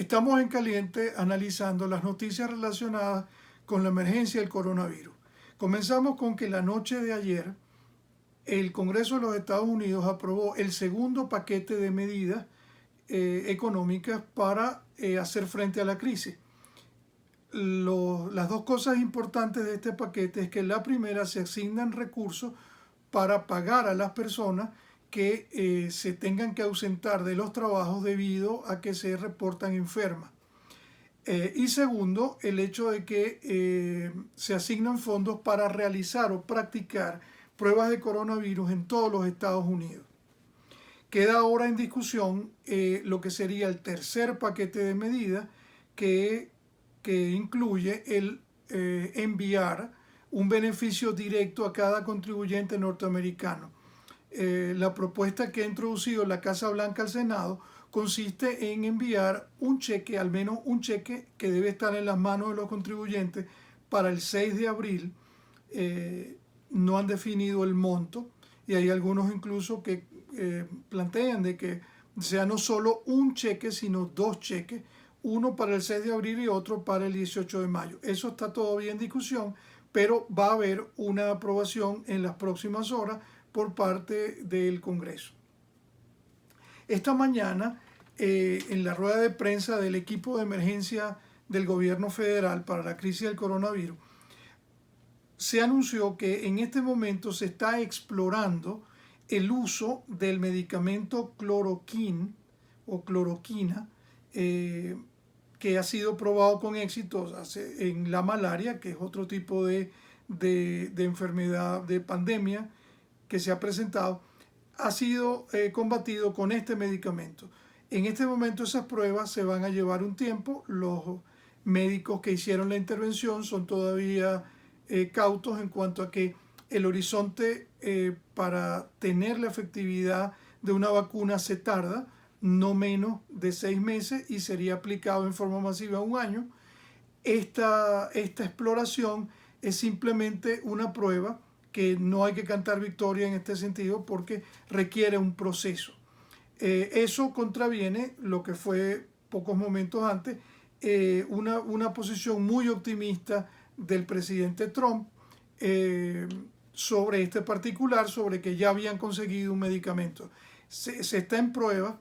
Estamos en caliente analizando las noticias relacionadas con la emergencia del coronavirus. Comenzamos con que la noche de ayer el Congreso de los Estados Unidos aprobó el segundo paquete de medidas económicas para hacer frente a la crisis. Las dos cosas importantes de este paquete es que la primera, se asignan recursos para pagar a las personas que se tengan que ausentar de los trabajos debido a que se reportan enfermas. Y segundo, el hecho de que se asignan fondos para realizar o practicar pruebas de coronavirus en todos los Estados Unidos. Queda ahora en discusión lo que sería el tercer paquete de medidas que incluye el enviar un beneficio directo a cada contribuyente norteamericano. La propuesta que ha introducido la Casa Blanca al Senado consiste en enviar un cheque, al menos un cheque que debe estar en las manos de los contribuyentes para el 6 de abril. No han definido el monto y hay algunos incluso que plantean de que sea no solo un cheque, sino dos cheques, uno para el 6 de abril y otro para el 18 de mayo. Eso está todavía en discusión, pero va a haber una aprobación en las próximas horas por parte del Congreso. Esta mañana, en la rueda de prensa del equipo de emergencia del gobierno federal para la crisis del coronavirus, se anunció que en este momento se está explorando el uso del medicamento cloroquina que ha sido probado con éxito en la malaria, que es otro tipo de enfermedad, de pandemia que se ha presentado, ha sido combatido con este medicamento. En este momento esas pruebas se van a llevar un tiempo. Los médicos que hicieron la intervención son todavía cautos en cuanto a que el horizonte para tener la efectividad de una vacuna se tarda no menos de 6 meses y sería aplicado en forma masiva 1 año. Esta exploración es simplemente una prueba que no hay que cantar victoria en este sentido porque requiere un proceso. Eso contraviene lo que fue pocos momentos antes una posición muy optimista del presidente Trump sobre este particular, sobre que ya habían conseguido un medicamento. Se está en prueba,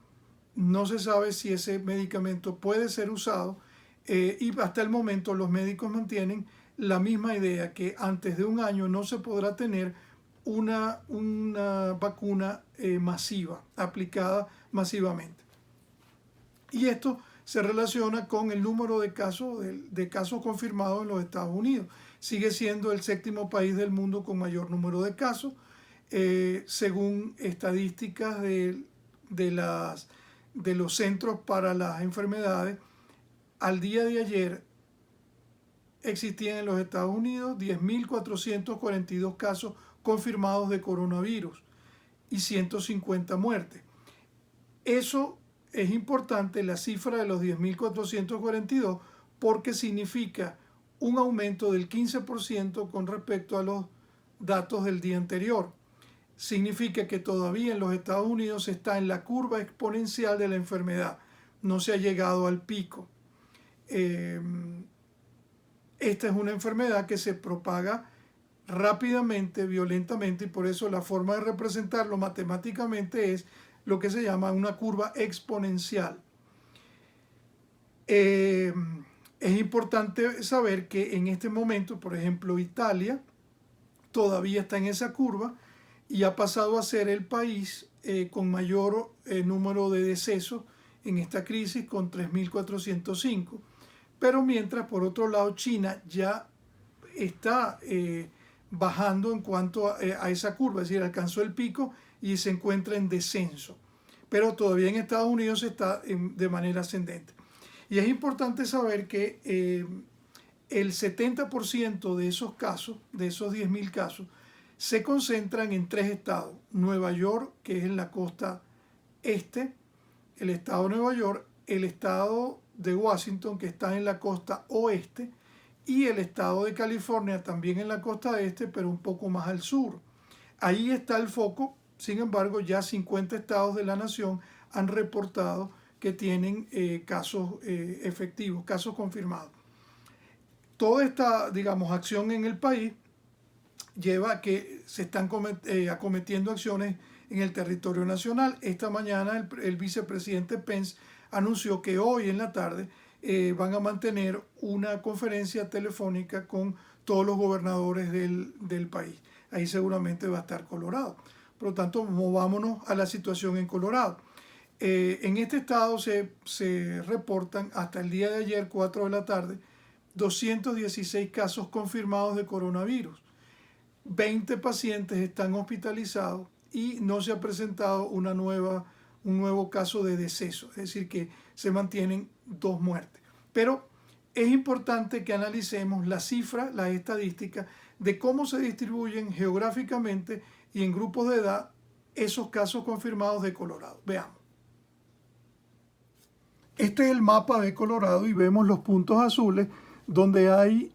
no se sabe si ese medicamento puede ser usado y hasta el momento los médicos mantienen la misma idea, que antes de 1 año no se podrá tener una vacuna masiva, aplicada masivamente. Y esto se relaciona con el número de casos confirmados en los Estados Unidos. Sigue siendo el 7º país del mundo con mayor número de casos. Según estadísticas de los Centros para las Enfermedades, al día de ayer existían en los Estados Unidos 10.442 casos confirmados de coronavirus y 150 muertes. Eso es importante, la cifra de los 10.442, porque significa un aumento del 15% con respecto a los datos del día anterior. Significa que todavía en los Estados Unidos está en la curva exponencial de la enfermedad, no se ha llegado al pico. Esta es una enfermedad que se propaga rápidamente, violentamente, y por eso la forma de representarlo matemáticamente es lo que se llama una curva exponencial. Es importante saber que en este momento, por ejemplo, Italia todavía está en esa curva y ha pasado a ser el país con mayor número de decesos en esta crisis, con 3.405. Pero mientras, por otro lado, China ya está bajando en cuanto a esa curva, es decir, alcanzó el pico y se encuentra en descenso. Pero todavía en Estados Unidos está de manera ascendente. Y es importante saber que el 70% de esos casos, de esos 10.000 casos, se concentran en 3 estados. Nueva York, que es en la costa este, el estado de Nueva York, el estado de Washington, que está en la costa oeste, y el estado de California, también en la costa este, pero un poco más al sur. Ahí está el foco. Sin embargo, ya 50 estados de la nación han reportado que tienen casos efectivos, casos confirmados. Toda esta, digamos, acción en el país lleva a que se están acometiendo acciones en el territorio nacional. Esta mañana el vicepresidente Pence anunció que hoy en la tarde van a mantener una conferencia telefónica con todos los gobernadores del país. Ahí seguramente va a estar Colorado. Por lo tanto, movámonos a la situación en Colorado. En este estado se reportan hasta el día de ayer, 4 de la tarde, 216 casos confirmados de coronavirus. 20 pacientes están hospitalizados y no se ha presentado un nuevo caso de deceso, es decir, que se mantienen 2 muertes. Pero es importante que analicemos las cifras, las estadísticas de cómo se distribuyen geográficamente y en grupos de edad esos casos confirmados de Colorado. Veamos. Este es el mapa de Colorado y vemos los puntos azules donde hay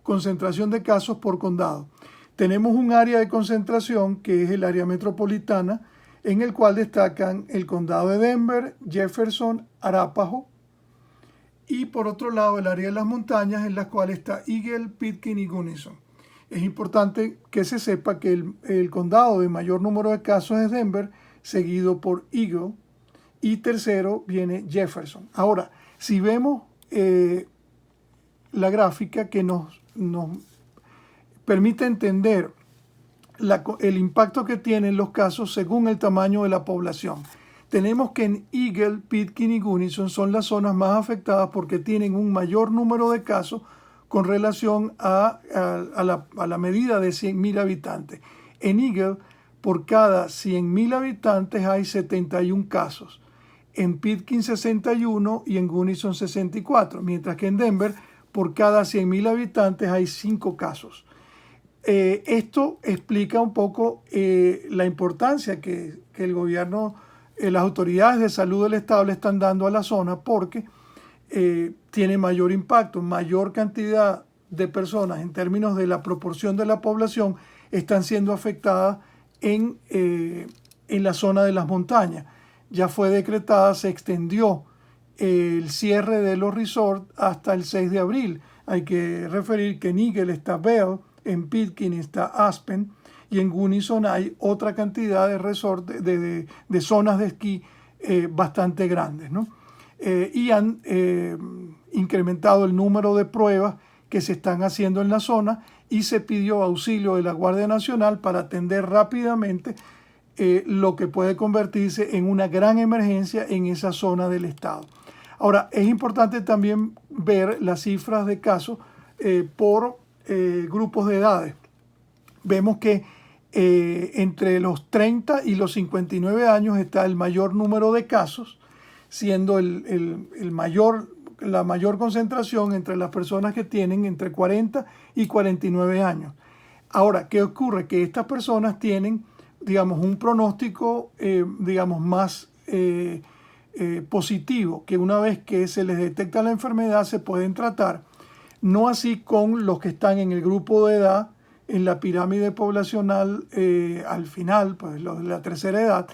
concentración de casos por condado. Tenemos un área de concentración que es el área metropolitana, en el cual destacan el condado de Denver, Jefferson, Arapahoe, y por otro lado el área de las montañas, en las cuales está Eagle, Pitkin y Gunnison. Es importante que se sepa que el condado de mayor número de casos es Denver, seguido por Eagle, y tercero viene Jefferson. Ahora, si vemos la gráfica que nos permite entender el impacto que tienen los casos según el tamaño de la población. Tenemos que en Eagle, Pitkin y Gunnison son las zonas más afectadas porque tienen un mayor número de casos con relación a la medida de 100.000 habitantes. En Eagle, por cada 100.000 habitantes hay 71 casos. En Pitkin 61 y en Gunnison 64, mientras que en Denver por cada 100.000 habitantes hay 5 casos. Esto explica un poco la importancia que el gobierno, las autoridades de salud del estado le están dando a la zona porque tiene mayor impacto, mayor cantidad de personas en términos de la proporción de la población están siendo afectadas en la zona de las montañas. Ya fue decretada, se extendió el cierre de los resorts hasta el 6 de abril. Hay que referir que en Eagle está Bell, en Pitkin está Aspen y en Gunnison hay otra cantidad de resorts, de zonas de esquí bastante grandes, ¿no? Y han incrementado el número de pruebas que se están haciendo en la zona y se pidió auxilio de la Guardia Nacional para atender rápidamente lo que puede convertirse en una gran emergencia en esa zona del estado. Ahora, es importante también ver las cifras de casos por grupos de edades. Vemos que entre los 30 y los 59 años está el mayor número de casos, siendo la mayor concentración entre las personas que tienen entre 40 y 49 años. Ahora, ¿qué ocurre? Que estas personas tienen, digamos, un pronóstico, digamos, más positivo, que una vez que se les detecta la enfermedad se pueden tratar, no así con los que están en el grupo de edad, en la pirámide poblacional al final, pues los de la tercera edad.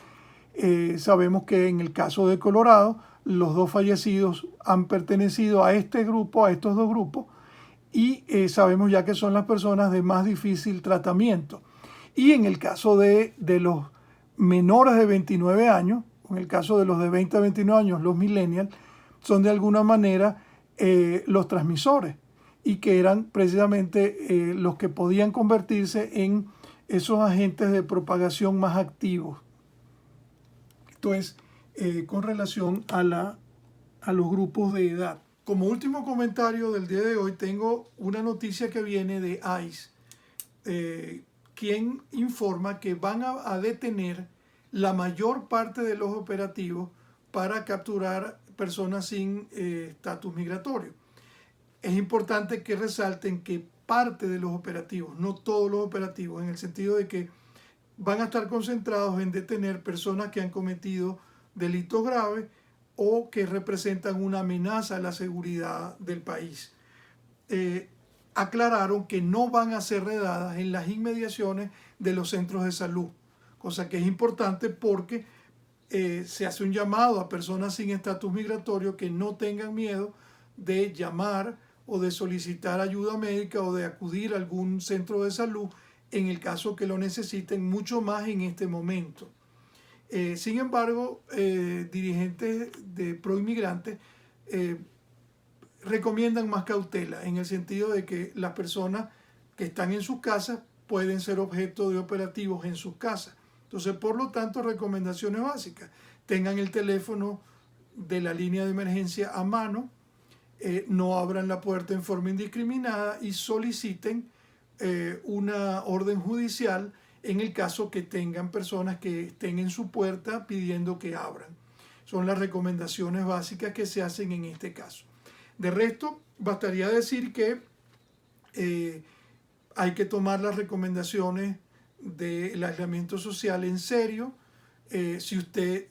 Sabemos que en el caso de Colorado, los 2 fallecidos han pertenecido a este grupo, a estos 2 grupos, y sabemos ya que son las personas de más difícil tratamiento. Y en el caso de los menores de 29 años, en el caso de los de 20 a 29 años, los millennials, son de alguna manera los transmisores y que eran precisamente los que podían convertirse en esos agentes de propagación más activos. Esto es con relación a los grupos de edad. Como último comentario del día de hoy, tengo una noticia que viene de ICE, quien informa que van a detener la mayor parte de los operativos para capturar personas sin estatus migratorio. Es importante que resalten que parte de los operativos, no todos los operativos, en el sentido de que van a estar concentrados en detener personas que han cometido delitos graves o que representan una amenaza a la seguridad del país. Aclararon que no van a ser redadas en las inmediaciones de los centros de salud, cosa que es importante porque se hace un llamado a personas sin estatus migratorio que no tengan miedo de llamar o de solicitar ayuda médica o de acudir a algún centro de salud en el caso que lo necesiten, mucho más en este momento. Sin embargo, dirigentes de proinmigrantes recomiendan más cautela en el sentido de que las personas que están en sus casas pueden ser objeto de operativos en sus casas. Entonces, por lo tanto, recomendaciones básicas: tengan el teléfono de la línea de emergencia a mano, no abran la puerta en forma indiscriminada y soliciten una orden judicial en el caso que tengan personas que estén en su puerta pidiendo que abran. Son las recomendaciones básicas que se hacen en este caso. De resto, bastaría decir que hay que tomar las recomendaciones del aislamiento social en serio. Si usted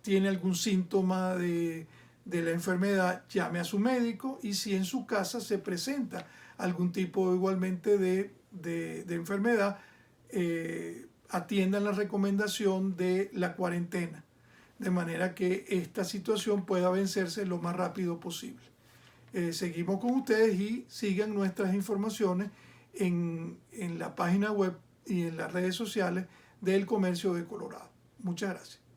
tiene algún síntoma de la enfermedad, llame a su médico, y si en su casa se presenta algún tipo igualmente de enfermedad, atiendan la recomendación de la cuarentena, de manera que esta situación pueda vencerse lo más rápido posible. Seguimos con ustedes y sigan nuestras informaciones en la página web y en las redes sociales del Comercio de Colorado. Muchas gracias.